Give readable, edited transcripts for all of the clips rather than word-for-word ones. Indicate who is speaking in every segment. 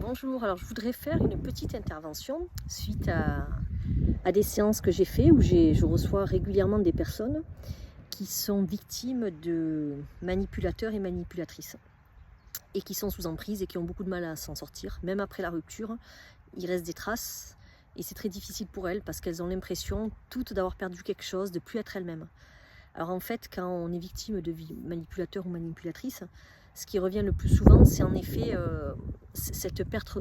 Speaker 1: Bonjour, alors je voudrais faire une petite intervention suite à des séances que j'ai fait où je reçois régulièrement des personnes qui sont victimes de manipulateurs et manipulatrices et qui sont sous emprise et qui ont beaucoup de mal à s'en sortir. Même après la rupture, il reste des traces et c'est très difficile pour elles parce qu'elles ont l'impression toutes d'avoir perdu quelque chose, de plus être elles-mêmes. Alors en fait, quand on est victime de manipulateurs ou manipulatrices, ce qui revient le plus souvent, c'est en effet cette perte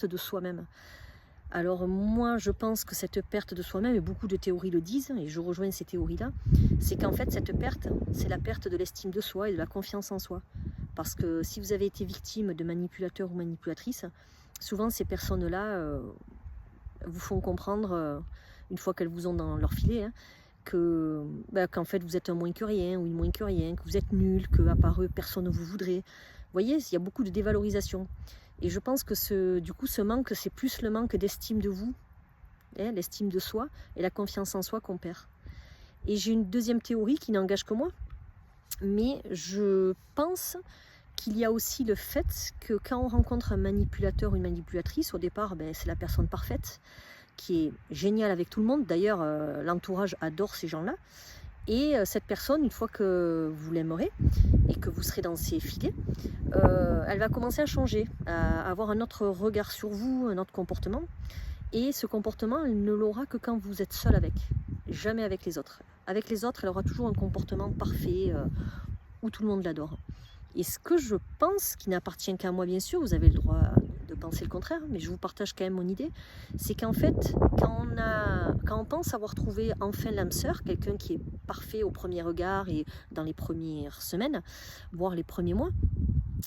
Speaker 1: de soi-même. Alors moi, je pense que cette perte de soi-même, et beaucoup de théories le disent, et je rejoins ces théories-là, c'est qu'en fait, cette perte, c'est la perte de l'estime de soi et de la confiance en soi. Parce que si vous avez été victime de manipulateurs ou manipulatrices, souvent ces personnes-là vous font comprendre, une fois qu'elles vous ont dans leur filet, qu'en fait vous êtes un moins que rien ou une moins que rien, que vous êtes nul, qu'à part eux personne ne vous voudrait. Vous voyez, il y a beaucoup de dévalorisation. Et je pense que ce manque, c'est plus le manque d'estime de vous, l'estime de soi et la confiance en soi qu'on perd. Et j'ai une deuxième théorie qui n'engage que moi, mais je pense qu'il y a aussi le fait que quand on rencontre un manipulateur ou une manipulatrice, au départ, c'est la personne parfaite, qui est géniale avec tout le monde. D'ailleurs, l'entourage adore ces gens-là. Et cette personne, une fois que vous l'aimerez et que vous serez dans ses filets, elle va commencer à changer, à avoir un autre regard sur vous, un autre comportement. Et ce comportement, elle ne l'aura que quand vous êtes seul avec, jamais avec les autres. Avec les autres, elle aura toujours un comportement parfait où tout le monde l'adore. Et ce que je pense, qui n'appartient qu'à moi bien sûr, vous avez le droit de penser le contraire, mais je vous partage quand même mon idée, c'est qu'en fait, quand on pense avoir trouvé enfin l'âme sœur, quelqu'un qui est parfait au premier regard et dans les premières semaines, voire les premiers mois,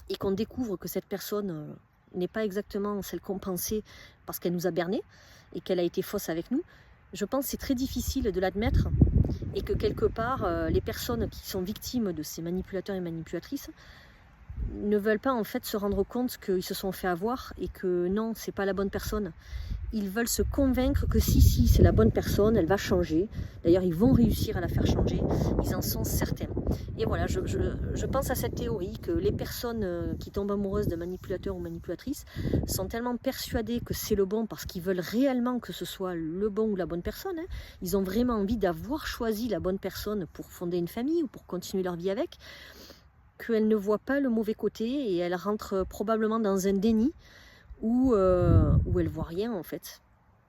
Speaker 1: et qu'on découvre que cette personne n'est pas exactement celle qu'on pensait parce qu'elle nous a bernés et qu'elle a été fausse avec nous, je pense que c'est très difficile de l'admettre et que quelque part, les personnes qui sont victimes de ces manipulateurs et manipulatrices ne veulent pas en fait se rendre compte qu'ils se sont fait avoir et que non, c'est pas la bonne personne. Ils veulent se convaincre que si, c'est la bonne personne, elle va changer. D'ailleurs, ils vont réussir à la faire changer, ils en sont certains. Et voilà, je pense à cette théorie que les personnes qui tombent amoureuses de manipulateurs ou manipulatrices sont tellement persuadées que c'est le bon parce qu'ils veulent réellement que ce soit le bon ou la bonne personne. Ils ont vraiment envie d'avoir choisi la bonne personne pour fonder une famille ou pour continuer leur vie avec, qu'elles ne voient pas le mauvais côté et elles rentrent probablement dans un déni où elles voient rien en fait.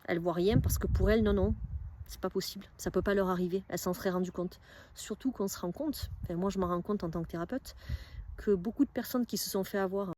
Speaker 1: Elles voient rien parce que pour elles, non, c'est pas possible, ça peut pas leur arriver, elles s'en seraient rendues compte. Surtout qu'on se rend compte, moi je m'en rends compte en tant que thérapeute, que beaucoup de personnes qui se sont fait avoir